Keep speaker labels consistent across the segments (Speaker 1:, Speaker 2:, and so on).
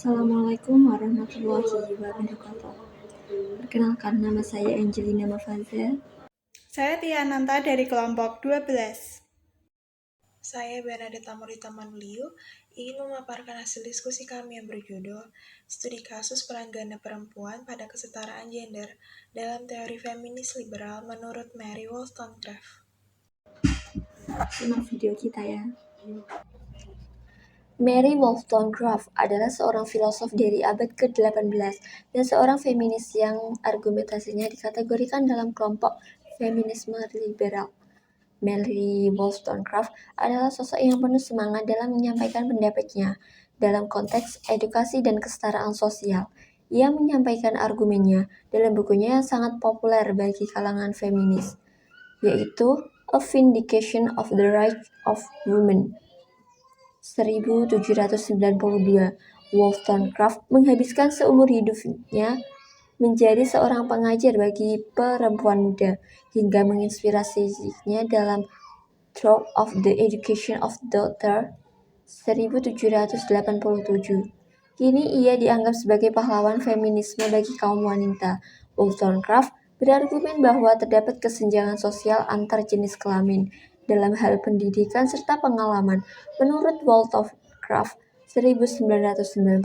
Speaker 1: Assalamualaikum warahmatullahi wabarakatuh. Perkenalkan, nama saya Angelina Mafaza.
Speaker 2: Saya Tia Nanta dari kelompok 12.
Speaker 3: Saya Bernadette Tamurita Manulio ingin memaparkan hasil diskusi kami yang berjudul Studi Kasus Peran Ganda Perempuan pada Kesetaraan Gender dalam Teori Feminis Liberal menurut Mary Wollstonecraft.
Speaker 1: Simak video kita ya. Mary Wollstonecraft adalah seorang filosof dari abad ke-18 dan seorang feminis yang argumentasinya dikategorikan dalam kelompok feminisme liberal. Mary Wollstonecraft adalah sosok yang penuh semangat dalam menyampaikan pendapatnya dalam konteks edukasi dan kesetaraan sosial. Ia menyampaikan argumennya dalam bukunya yang sangat populer bagi kalangan feminis, yaitu A Vindication of the Rights of Women 1792. Wollstonecraft menghabiskan seumur hidupnya menjadi seorang pengajar bagi perempuan muda, hingga menginspirasinya dalam Thought of the Education of Daughter 1787. Kini ia dianggap sebagai pahlawan feminisme bagi kaum wanita. Wollstonecraft berargumen bahwa terdapat kesenjangan sosial antar jenis kelamin dalam hal pendidikan serta pengalaman. Menurut Wollstonecraft 1995,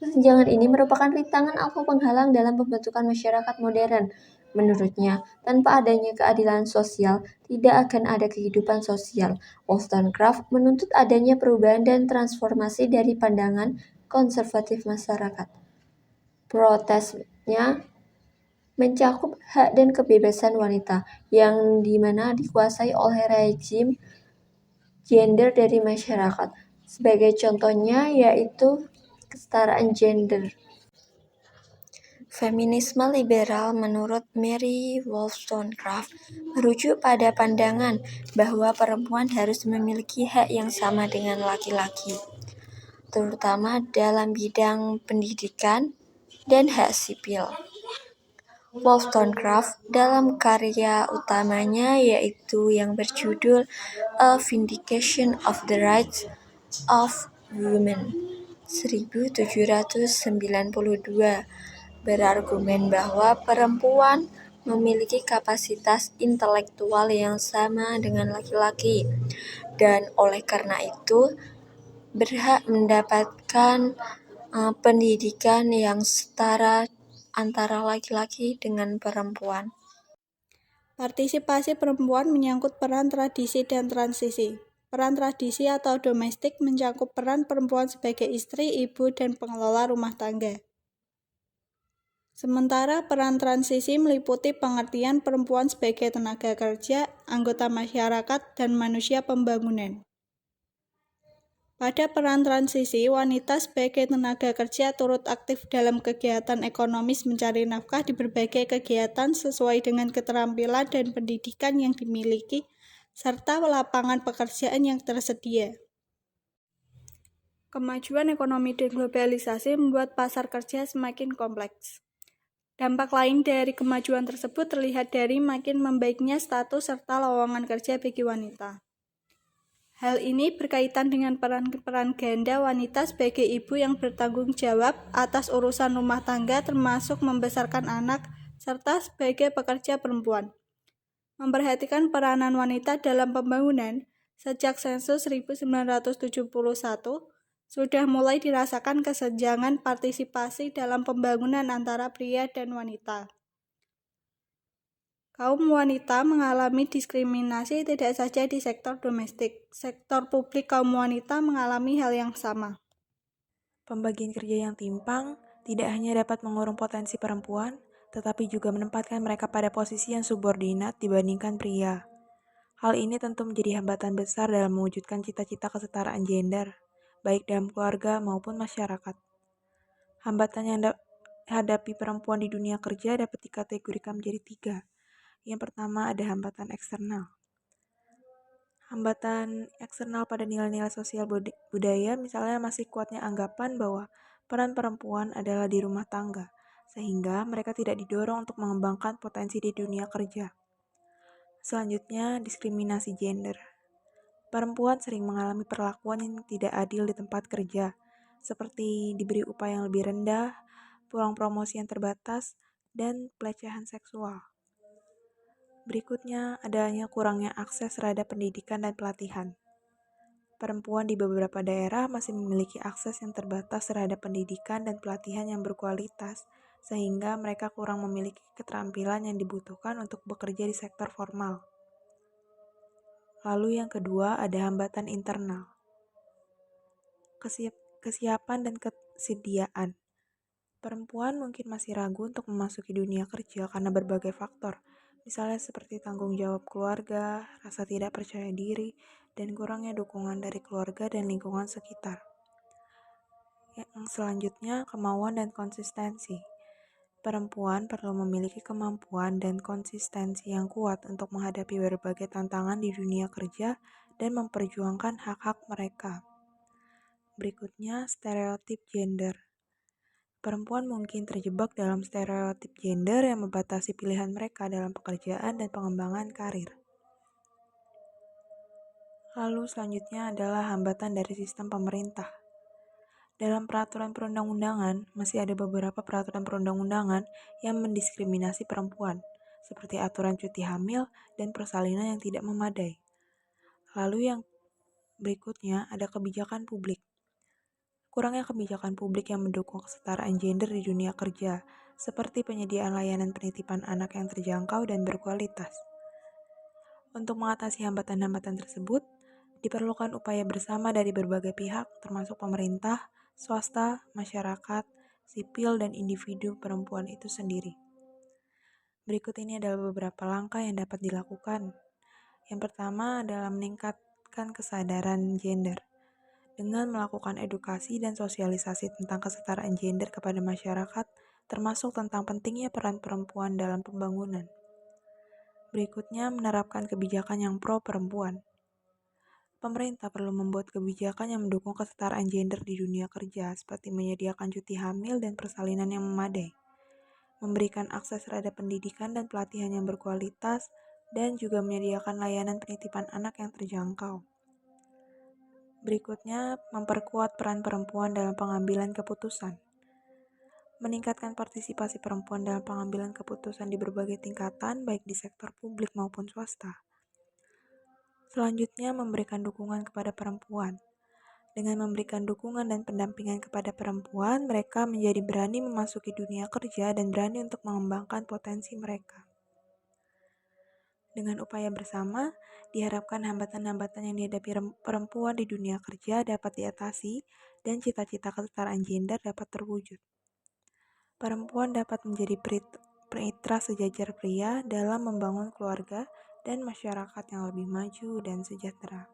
Speaker 1: kesenjangan ini merupakan rintangan atau penghalang dalam pembentukan masyarakat modern. Menurutnya, tanpa adanya keadilan sosial, tidak akan ada kehidupan sosial. Wollstonecraft menuntut adanya perubahan dan transformasi dari pandangan konservatif masyarakat. Protesnya mencakup hak dan kebebasan wanita, yang dimana dikuasai oleh rezim gender dari masyarakat. Sebagai contohnya yaitu kesetaraan gender. Feminisme liberal menurut Mary Wollstonecraft merujuk pada pandangan bahwa perempuan harus memiliki hak yang sama dengan laki-laki, terutama dalam bidang pendidikan dan hak sipil. Wollstonecraft dalam karya utamanya yaitu yang berjudul A Vindication of the Rights of Women 1792 berargumen bahwa perempuan memiliki kapasitas intelektual yang sama dengan laki-laki dan oleh karena itu berhak mendapatkan pendidikan yang setara antara laki-laki dengan perempuan.
Speaker 2: Partisipasi perempuan menyangkut peran tradisi dan transisi. Peran tradisi atau domestik mencakup peran perempuan sebagai istri, ibu, dan pengelola rumah tangga. Sementara peran transisi meliputi pengertian perempuan sebagai tenaga kerja, anggota masyarakat, dan manusia pembangunan. Pada peran transisi, wanita sebagai tenaga kerja turut aktif dalam kegiatan ekonomis mencari nafkah di berbagai kegiatan sesuai dengan keterampilan dan pendidikan yang dimiliki, serta lapangan pekerjaan yang tersedia. Kemajuan ekonomi dan globalisasi membuat pasar kerja semakin kompleks. Dampak lain dari kemajuan tersebut terlihat dari makin membaiknya status serta lowongan kerja bagi wanita. Hal ini berkaitan dengan peran ganda wanita sebagai ibu yang bertanggung jawab atas urusan rumah tangga termasuk membesarkan anak, serta sebagai pekerja perempuan. Memperhatikan peranan wanita dalam pembangunan, sejak sensus 1971, sudah mulai dirasakan kesenjangan partisipasi dalam pembangunan antara pria dan wanita. Kaum wanita mengalami diskriminasi tidak saja di sektor domestik, sektor publik kaum wanita mengalami hal yang sama.
Speaker 3: Pembagian kerja yang timpang tidak hanya dapat mengurung potensi perempuan, tetapi juga menempatkan mereka pada posisi yang subordinat dibandingkan pria. Hal ini tentu menjadi hambatan besar dalam mewujudkan cita-cita kesetaraan gender, baik dalam keluarga maupun masyarakat. Hambatan yang dihadapi perempuan di dunia kerja dapat dikategorikan menjadi 3. Yang pertama ada hambatan eksternal. Hambatan eksternal pada nilai-nilai sosial budaya misalnya masih kuatnya anggapan bahwa peran perempuan adalah di rumah tangga, sehingga mereka tidak didorong untuk mengembangkan potensi di dunia kerja. Selanjutnya, diskriminasi gender. Perempuan sering mengalami perlakuan yang tidak adil di tempat kerja, seperti diberi upah yang lebih rendah, peluang promosi yang terbatas, dan pelecehan seksual. Berikutnya, adanya kurangnya akses terhadap pendidikan dan pelatihan. Perempuan di beberapa daerah masih memiliki akses yang terbatas terhadap pendidikan dan pelatihan yang berkualitas, sehingga mereka kurang memiliki keterampilan yang dibutuhkan untuk bekerja di sektor formal. Lalu yang kedua, ada hambatan internal. Kesiapan dan kesediaan. Perempuan mungkin masih ragu untuk memasuki dunia kerja karena berbagai faktor, misalnya seperti tanggung jawab keluarga, rasa tidak percaya diri, dan kurangnya dukungan dari keluarga dan lingkungan sekitar. Yang selanjutnya, kemauan dan konsistensi. Perempuan perlu memiliki kemampuan dan konsistensi yang kuat untuk menghadapi berbagai tantangan di dunia kerja dan memperjuangkan hak-hak mereka. Berikutnya, stereotip gender. Perempuan mungkin terjebak dalam stereotip gender yang membatasi pilihan mereka dalam pekerjaan dan pengembangan karir. Lalu selanjutnya adalah hambatan dari sistem pemerintah. Dalam peraturan perundang-undangan, masih ada beberapa peraturan perundang-undangan yang mendiskriminasi perempuan, seperti aturan cuti hamil dan persalinan yang tidak memadai. Lalu yang berikutnya ada kebijakan publik. Kurangnya kebijakan publik yang mendukung kesetaraan gender di dunia kerja, seperti penyediaan layanan penitipan anak yang terjangkau dan berkualitas. Untuk mengatasi hambatan-hambatan tersebut, diperlukan upaya bersama dari berbagai pihak, termasuk pemerintah, swasta, masyarakat, sipil, dan individu perempuan itu sendiri. Berikut ini adalah beberapa langkah yang dapat dilakukan. Yang pertama adalah meningkatkan kesadaran gender dengan melakukan edukasi dan sosialisasi tentang kesetaraan gender kepada masyarakat, termasuk tentang pentingnya peran perempuan dalam pembangunan. Berikutnya, menerapkan kebijakan yang pro perempuan. Pemerintah perlu membuat kebijakan yang mendukung kesetaraan gender di dunia kerja, seperti menyediakan cuti hamil dan persalinan yang memadai, memberikan akses terhadap pendidikan dan pelatihan yang berkualitas, dan juga menyediakan layanan penitipan anak yang terjangkau. Berikutnya, memperkuat peran perempuan dalam pengambilan keputusan. Meningkatkan partisipasi perempuan dalam pengambilan keputusan di berbagai tingkatan, baik di sektor publik maupun swasta. Selanjutnya, memberikan dukungan kepada perempuan. Dengan memberikan dukungan dan pendampingan kepada perempuan, mereka menjadi berani memasuki dunia kerja dan berani untuk mengembangkan potensi mereka. Dengan upaya bersama, diharapkan hambatan-hambatan yang dihadapi perempuan di dunia kerja dapat diatasi dan cita-cita kesetaraan gender dapat terwujud. Perempuan dapat menjadi penitra sejajar pria dalam membangun keluarga dan masyarakat yang lebih maju dan sejahtera.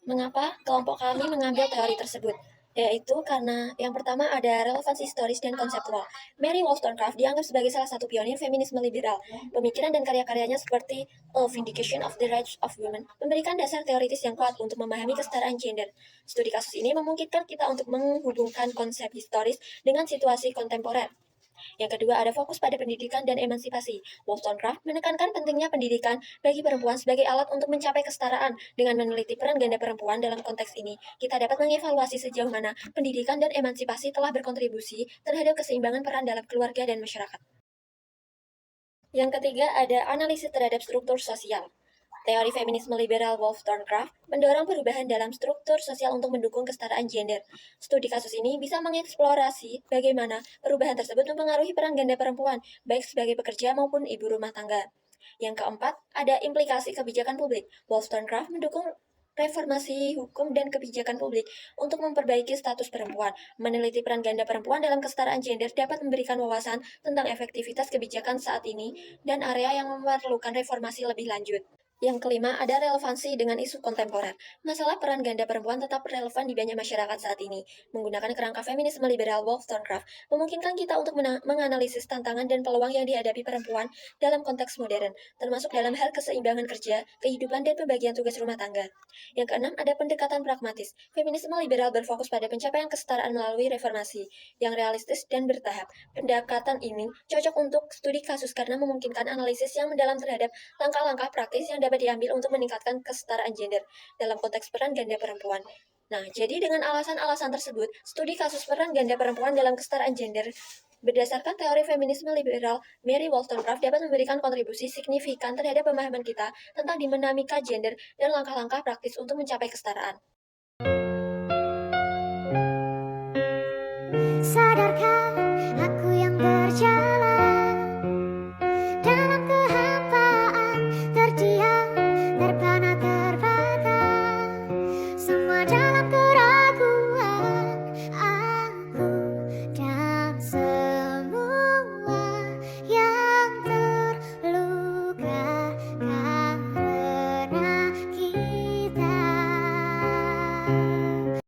Speaker 1: Mengapa kelompok kami mengambil teori tersebut? Yaitu karena yang pertama ada relevansi historis dan konseptual. Mary Wollstonecraft dianggap sebagai salah satu pionir feminisme liberal. Pemikiran dan karya-karyanya seperti A Vindication of the Rights of Women memberikan dasar teoritis yang kuat untuk memahami kesetaraan gender. Studi kasus ini memungkinkan kita untuk menghubungkan konsep historis dengan situasi kontemporer. Yang kedua, ada fokus pada pendidikan dan emansipasi. Wollstonecraft menekankan pentingnya pendidikan bagi perempuan sebagai alat untuk mencapai kesetaraan. Dengan meneliti peran ganda perempuan dalam konteks ini, kita dapat mengevaluasi sejauh mana pendidikan dan emansipasi telah berkontribusi terhadap keseimbangan peran dalam keluarga dan masyarakat. Yang ketiga, ada analisis terhadap struktur sosial. Teori feminisme liberal Wollstonecraft mendorong perubahan dalam struktur sosial untuk mendukung kesetaraan gender. Studi kasus ini bisa mengeksplorasi bagaimana perubahan tersebut mempengaruhi peran ganda perempuan, baik sebagai pekerja maupun ibu rumah tangga. Yang keempat, ada implikasi kebijakan publik. Wollstonecraft mendukung reformasi hukum dan kebijakan publik untuk memperbaiki status perempuan. Meneliti peran ganda perempuan dalam kesetaraan gender dapat memberikan wawasan tentang efektivitas kebijakan saat ini dan area yang memerlukan reformasi lebih lanjut. Yang kelima, ada relevansi dengan isu kontemporer. Masalah peran ganda perempuan tetap relevan di banyak masyarakat saat ini. Menggunakan kerangka feminisme liberal Wollstonecraft memungkinkan kita untuk menganalisis tantangan dan peluang yang dihadapi perempuan dalam konteks modern, termasuk dalam hal keseimbangan kerja, kehidupan, dan pembagian tugas rumah tangga. Yang keenam, ada pendekatan pragmatis. Feminisme liberal berfokus pada pencapaian kesetaraan melalui reformasi yang realistis dan bertahap. Pendekatan ini cocok untuk studi kasus karena memungkinkan analisis yang mendalam terhadap langkah-langkah praktis yang dapat diambil untuk meningkatkan kesetaraan gender dalam konteks peran ganda perempuan. Nah, jadi dengan alasan-alasan tersebut, studi kasus peran ganda perempuan dalam kesetaraan gender berdasarkan teori feminisme liberal, Mary Wollstonecraft dapat memberikan kontribusi signifikan terhadap pemahaman kita tentang dinamika gender dan langkah-langkah praktis untuk mencapai kesetaraan.
Speaker 4: Sadarkah aku yang berjalan